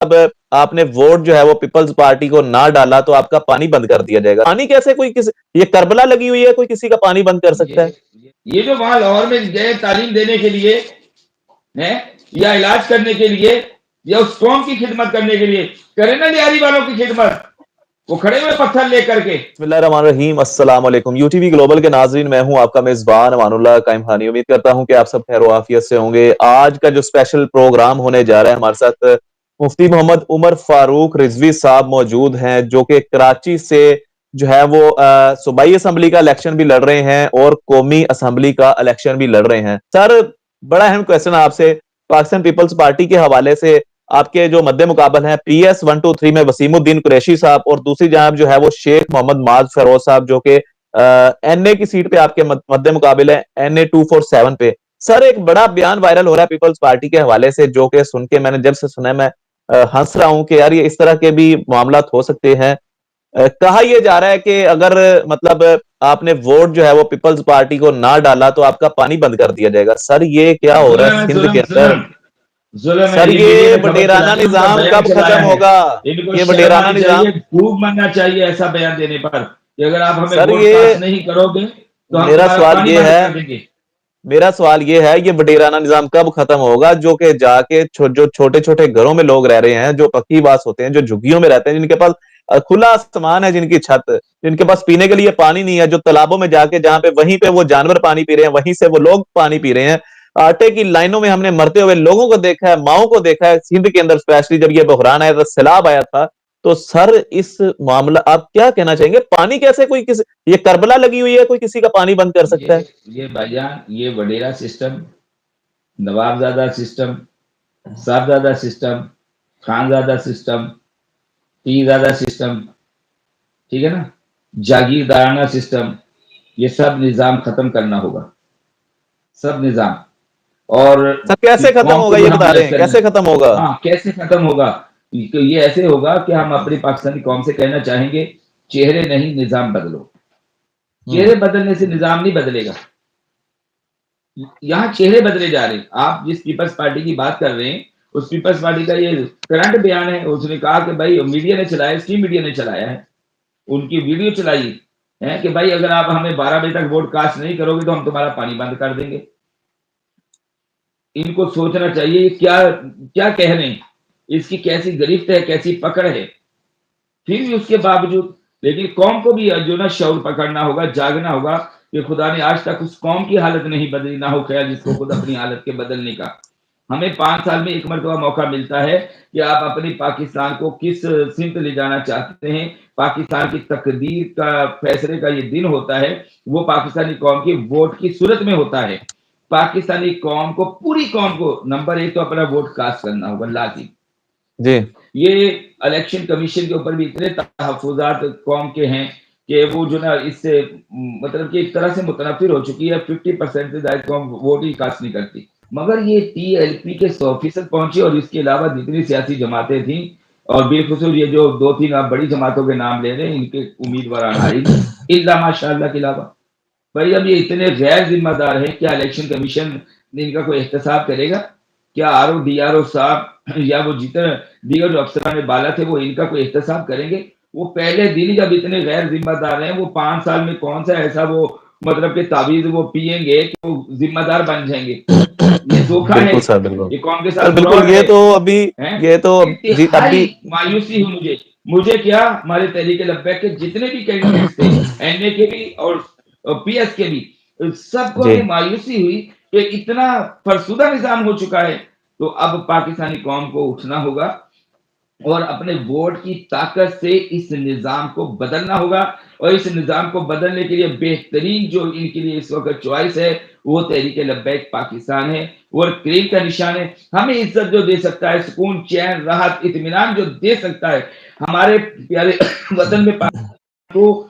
اب آپ نے ووٹ جو ہے وہ پیپلز پارٹی کو نہ ڈالا تو آپ کا پانی بند کر دیا جائے گا. پانی کیسے کوئی یہ کربلا لگی ہوئی ہے, کوئی کسی کا پانی بند کر سکتا ہے؟ یہ جو وہاں لاہور میں گئے تعلیم دینے کے لیے یا علاج کرنے کے لیے یا اس قوم کی خدمت کرنے کے لیے, کرے نا لیاری والوں کی خدمت, وہ کھڑے ہوئے پتھر لے کر کے. بسم اللہ الرحمن الرحیم. السلام علیکم یو ٹی وی گلوبل کے ناظرین, میں ہوں آپ کا میزبان امان اللہ قائم خانی. امید کرتا ہوں کہ آپ سب خیر و عافیت سے ہوں گے. آج کا جو اسپیشل پروگرام ہونے جا رہا ہے, ہمارے ساتھ مفتی محمد عمر فاروق رضوی صاحب موجود ہیں, جو کہ کراچی سے جو ہے وہ صوبائی اسمبلی کا الیکشن بھی لڑ رہے ہیں اور قومی اسمبلی کا الیکشن بھی لڑ رہے ہیں. سر, بڑا اہم کویسچن آپ سے پاکستان پیپلز پارٹی کے حوالے سے. آپ کے جو مد مقابل ہیں پی ایس 123 میں وسیم الدین قریشی صاحب, اور دوسری جانب جو ہے وہ شیخ محمد معاذ فیروز صاحب, جو کہ این اے کی سیٹ پہ آپ کے مد مقابل ہے, این اے 247 پہ. سر, ایک بڑا بیان وائرل ہو رہا ہے پیپلز پارٹی کے حوالے سے, جو کہ سن کے میں نے جب سے سنا میں ہنس رہا ہوں کہ یار یہ اس طرح کے بھی معاملات ہو سکتے ہیں. کہا یہ جا رہا ہے کہ اگر مطلب آپ نے ووٹ جو ہے وہ پیپلز پارٹی کو نہ ڈالا تو آپ کا پانی بند کر دیا جائے گا. سر, یہ کیا ہو رہا ہے سندھ کے اندر؟ ظلم ہے. سر, یہ میڈیا یہ نے خبر وڈیرانہ چلائی, ان کا نظام بیان کب چلایا ختم ہے. ہوگا؟ ان کو یہ شرم وڈیرانہ آنی نظام, چاہیے, خوب مننا چاہیے ایسا بیان دینے پر کہ اگر آپ ہمیں سر ووٹ یہ کاسٹ نہیں کرو گے تو ہم میرا تمہارا سوال پانی یہ بند ہے کر دیں گے. میرا سوال یہ ہے, یہ وڈیرانہ نظام کب ختم ہوگا؟ جو کہ جا کے جو چھوٹے چھوٹے گھروں میں لوگ رہ رہے ہیں, جو پکی باس ہوتے ہیں, جو جھگیوں میں رہتے ہیں, جن کے پاس کھلا آسمان ہے, جن کی چھت, جن کے پاس پینے کے لیے پانی نہیں ہے, جو تالابوں میں جا کے جہاں پہ وہیں پہ وہ جانور پانی پی رہے ہیں, وہیں سے وہ لوگ پانی پی رہے ہیں. آٹے کی لائنوں میں ہم نے مرتے ہوئے لوگوں کو دیکھا ہے, ماؤں کو دیکھا ہے. سندھ کے اندر اسپیشلی جب یہ بحران آیا تھا, سیلاب آیا تھا, تو سر اس معاملہ آپ کیا کہنا چاہیں گے؟ پانی کیسے کوئی یہ کربلا لگی ہوئی ہے, کوئی کسی کا پانی بند کر سکتا ہے؟ یہ بھائی جان, یہ وڈیرا سسٹم, نوابزادہ سسٹم, صاحبزادہ سسٹم, خانزادہ سسٹم, پیرزادہ سسٹم, ٹھیک ہے نا, جاگیردارانہ سسٹم, یہ سب نظام ختم کرنا ہوگا, سب نظام. اور سر کیسے ختم قوم کو ہوگا بھی یہ ہم بتا رہے الگ ہیں, کرنا کیسے ہے. ختم ہوگا؟ ہاں, کیسے ختم ہوگا؟ یہ ایسے ہوگا کہ ہم اپنی پاکستانی قوم سے کہنا چاہیں گے, چہرے نہیں نظام بدلو. چہرے بدلنے سے نظام نہیں بدلے گا. یہاں چہرے بدلے جا رہے ہیں. آپ جس پیپلز پارٹی کی بات کر رہے ہیں, اس پیپلز پارٹی کا یہ کرنٹ بیان ہے. اس نے کہا کہ بھائی میڈیا نے چلایا, اسٹریم میڈیا نے چلایا ہے, ان کی ویڈیو چلائی ہے کہ بھائی اگر آپ ہمیں 12 بجے تک ووٹ کاسٹ نہیں کرو گے تو ہم تمہارا پانی بند کر دیں گے. ان کو سوچنا چاہیے کیا کہہ رہے ہیں, اس کی کیسی گرفت ہے, کیسی پکڑ ہے. پھر بھی اس کے باوجود لیکن قوم کو بھی جو نا شعور پکڑنا ہوگا, جاگنا ہوگا کہ خدا نے آج تک اس قوم کی حالت نہیں بدلی, نہ ہو خیال جس کو خود اپنی حالت کے بدلنے کا. ہمیں 5 سال میں ایک مرتبہ موقع ملتا ہے کہ آپ اپنی پاکستان کو کس سمت لے جانا چاہتے ہیں. پاکستان کی تقدیر کا فیصلے کا یہ دن ہوتا ہے, وہ پاکستانی قوم کی ووٹ کی صورت میں ہوتا ہے. پاکستانی قوم کو, پوری قوم کو نمبر 1 تو اپنا ووٹ کاسٹ کرنا ہوگا لازم. جی, یہ الیکشن کمیشن کے اوپر بھی اتنے تحفظات قوم کے ہیں کہ وہ جو نا اس سے مطلب کہ ایک طرح سے متنفر ہو چکی ہے. 50% سے زائد قوم ووٹ ہی کاسٹ نہیں کرتی. مگر یہ ٹی ایل پی کے 100% پہنچے, اور اس کے علاوہ جتنی سیاسی جماعتیں تھیں, اور بالخصوص یہ جو 2-3 آپ بڑی جماعتوں کے نام لے رہے ہیں, ان کے امیدوار ہاری الا ماشاء اللہ کے علاوہ. بھائی اب یہ اتنے غیر ذمہ دار ہیں, کیا الیکشن کمیشن ان کا کوئی احتساب کرے گا؟ کیا R O D R O صاحب یا وہ جتنے دیگر جو افسران بالا تھے وہ ان کا کوئی احتساب کریں گے؟ وہ پہلے دن جب اتنے غیر ذمہ دار ہیں, وہ 5 سال میں کون سا ایسا وہ مطلب کہ تعویذ وہ پیئیں گے کہ وہ ذمہ دار بن جائیں گے؟ یہ دھوکہ ہے, بالکل سر, بالکل یہ قوم کے سر, ساتھ بالکل. فراڈ یہ ہے. تو ابھی یہ تو جی ابھی انتہائی مایوسی ہوئی مجھے کیا ہمارے تحریک لبیک کے جتنے بھی کینڈیڈیٹس تھے, این اے کے بھی اور پی ایس کے بھی, سب کو جی ہمیں مایوسی ہوئی کہ اتنا فرسودہ نظام ہو چکا ہے. تو اب پاکستانی قوم کو اٹھنا ہوگا اور اپنے ووٹ کی طاقت سے اس نظام کو بدلنا ہوگا. اور اس نظام کو بدلنے کے لیے بہترین جو ان کے لیے اس وقت چوائس ہے وہ تحریک لبیک پاکستان ہے, وہ کریم کا نشان ہے. ہمیں عزت جو دے سکتا ہے, سکون, چین, راحت, اطمینان جو دے سکتا ہے, ہمارے پیارے وطن میں کو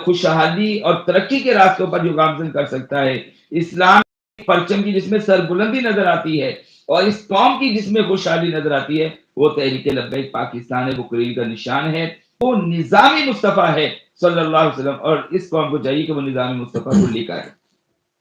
خوشحالی اور ترقی کے راستوں پر جو گامزن کر سکتا ہے, اسلام پرچم کی جس میں سربلندی نظر آتی ہے اور اس قوم کی جس میں خوشحالی نظر آتی ہے, وہ تحریک لبیک پاکستان ہے, وہ کریم کا نشان ہے, وہ نظام مصطفیٰ ہے صلی اللہ علیہ وسلم. اور اس قوم کو چاہیے کہ وہ نظام مصطفیٰ کو لے کر آئے.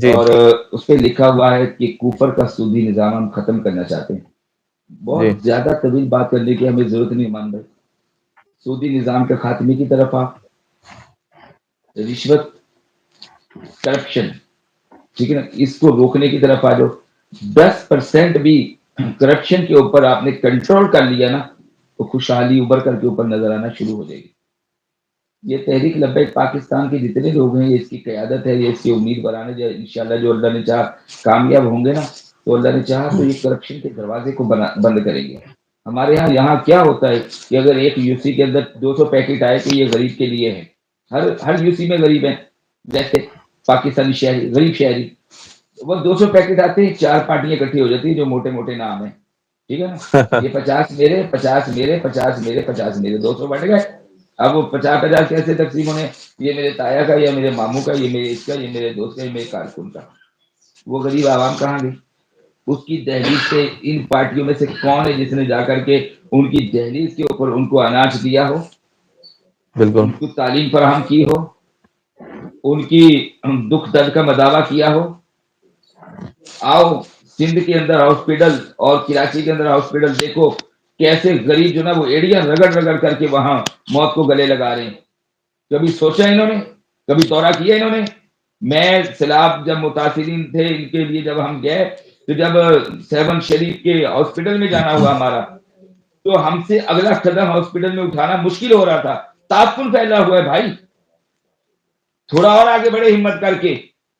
جی اور اس پہ لکھا ہوا ہے کہ کوفر کا سودی نظام ہم ختم کرنا چاہتے ہیں. جی بہت زیادہ طویل بات کرنے کی ہمیں ضرورت نہیں مان بھائی. سودی نظام کے خاتمے کی طرف آپ, رشوت, کرپشن, ٹھیک ہے نا, اس کو روکنے کی طرف آ جاؤ. 10% بھی کرپشن کے اوپر آپ نے کنٹرول کر لیا نا, تو خوشحالی ابھر کر کے اوپر نظر آنا شروع ہو جائے گی. یہ تحریک لبیک پاکستان کے جتنے لوگ ہیں, یہ اس کی قیادت ہے, یہ اس کی امیدواران ہے, جو انشاءاللہ جو اللہ نے چاہا کامیاب ہوں گے نا, تو اللہ نے چاہا تو یہ کرپشن کے دروازے کو بند کریں گے. ہمارے یہاں کیا ہوتا ہے کہ اگر ایک یو سی کے اندر 200 پیکٹ آئے تو یہ غریب کے لیے ہے. ہر یو سی میں غریب ہیں, جیسے پاکستانی شہری, غریب شہری, وہ 200 پیکٹ آتے ہیں, 4 پارٹیاں اکٹھی ہو جاتی ہیں جو موٹے موٹے نام ہیں, ٹھیک ہے نا. یہ 50 میرے, 50 میرے, 50 میرے, 50 میرے, 200 بٹ گئے. اب وہ 50 کیسے تقسیم ہونے, یہ میرے تایا کا, یا میرے ماموں کا, یہ میرے اس کا, یہ میرے دوست کا, یہ میرے کارکن کا. وہ غریب عوام کہاں گئی؟ اس کی دہلیز سے ان پارٹیوں میں سے کون ہے جس نے جا کر کے ان کی دہلیز کے اوپر ان کو اناج دیا ہو, بالکل ان کو تعلیم فراہم کی ہو, ان کی دکھ درد کا مداوع کیا ہو؟ آؤ سندھ کے اندر ہاسپٹل اور کراچی کے اندر ہاسپٹل دیکھو, کیسے غریب جو نا وہ ایڑیاں رگڑ رگڑ کر کے وہاں موت کو گلے لگا رہے ہیں. کبھی سوچا انہوں نے, کبھی دورہ کیا انہوں نے؟ میں سیلاب جب متاثرین تھے ان کے لیے جب ہم گئے, تو جب 7 شریف کے ہاسپٹل میں جانا ہوا ہمارا, تو ہم سے اگلا قدم ہاسپٹل میں اٹھانا مشکل ہو رہا تھا. تعفن پھیلا ہوا ہے بھائی, تھوڑا اور آگے بڑھے ہمت کر کے.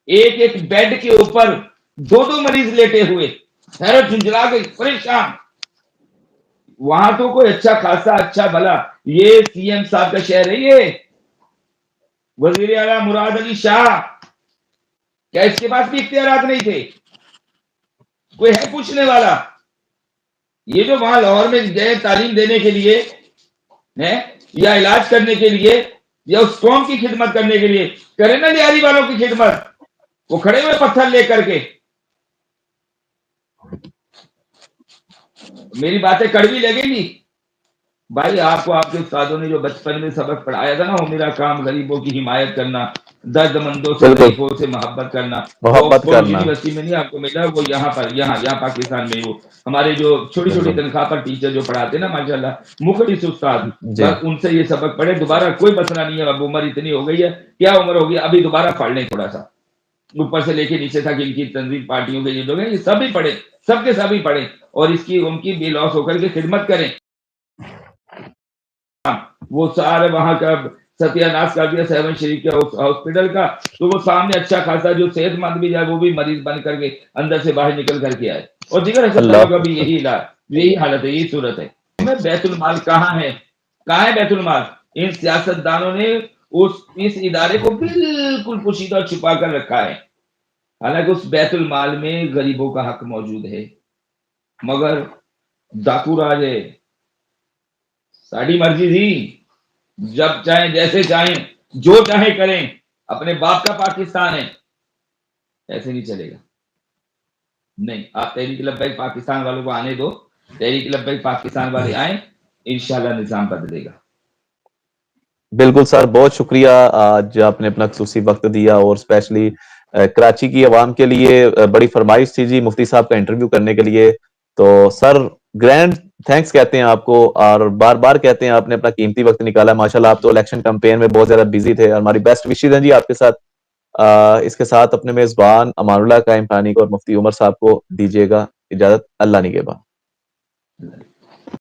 ایک ایک بیڈ کے اوپر 2 مریض لیٹے ہوئے, حیرت جھنجھلا گئی, پریشان. وہاں تو کوئی اچھا خاصا اچھا بھلا, یہ سی ایم صاحب کا شہر ہے, یہ وزیر اعلیٰ مراد علی شاہ, کیا اس کے پاس بھی اختیارات نہیں تھے؟ کوئی ہے پوچھنے والا؟ یہ جو وہاں لاہور میں گئے تعلیم دینے کے لیے یا علاج کرنے کے لیے یا اس قوم کی خدمت کرنے کے لیے, کریں نا لیاری والوں کی خدمت. وہ کھڑے ہوئے پتھر لے کر کے. میری باتیں کڑوی لگیں گی بھائی آپ کو, آپ کے استادوں نے جو بچپن میں سبق پڑھایا تھا نا, وہ میرا کام غریبوں کی حمایت کرنا, درد مندوں سے, بالکل ضعیفوں سے محبت کرنا, وہ محبت آکسفورڈ کرنا. یونیورسٹی میں نہیں آپ کو ملا, وہ یہاں پر, یہاں پاکستان میں. وہ ہمارے جو چھوٹی چھوٹی بالکل تنخواہ پر ٹیچر جو پڑھاتے نا, ماشاءاللہ مخلص استاد, جی بس ان سے یہ سبق پڑھے, دوبارہ کوئی مسئلہ نہیں ہے. اب عمر اتنی ہو گئی ہے, کیا عمر ہوگی, ابھی دوبارہ پڑھ لیں تھوڑا سا, اوپر سے لے کے نیچے تک ان کی تنظیم پارٹیوں کے یہ لوگ ہیں, یہ سب ہی پڑھے, سب کے سب ہی پڑھے, اور اس کی ان کی بے لوس ہو کر کے خدمت کریں. وہ سارے وہاں کا ستیہ ناش کر دیا 7 شریف کے ہاسپٹل کا, تو وہ سامنے اچھا خاصا جو صحت مند بھی جائے وہ بھی مریض بن کر کے اندر سے باہر نکل کر کے آئے. اور دیگر ہسپتالوں کا اللہ. بھی یہی علاج, یہی حالت ہے, یہی صورت ہے. بیت المال کہاں ہے, کہاں ہے بیت المال؟ ان سیاست دانوں نے اس ادارے کو بالکل پوشیدہ چھپا کر رکھا ہے. حالانکہ اس بیت المال میں غریبوں کا حق موجود ہے, مگر ڈاکو راج ہے, ساڑی مرضی تھی, جب چاہیں جیسے چاہیں جو چاہیں کریں, اپنے باپ کا پاکستان ہے, ایسے نہیں چلے گا. نہیں, آپ تحریک لبیک پاکستان والوں کو آنے دو, تحریک لبیک پاکستان والے آئیں, انشاءاللہ نظام بدلے گا. بالکل سر, بہت شکریہ آج آپ نے اپنا خصوصی وقت دیا, اور اسپیشلی کراچی کی عوام کے لیے بڑی فرمائش تھی جی مفتی صاحب کا انٹرویو کرنے کے لیے. تو سر گرینڈ تھینکس کہتے ہیں آپ کو, اور بار بار کہتے ہیں آپ نے اپنا قیمتی وقت نکالا. ماشاءاللہ آپ تو الیکشن کمپین میں بہت زیادہ بزی تھے, اور ہماری بیسٹ وشز ہیں جی آپ کے ساتھ. اس کے ساتھ اپنے میزبان امان اللہ قائم خانی کو اور مفتی عمر صاحب کو دیجیے گا اجازت. اللہ نگہبان.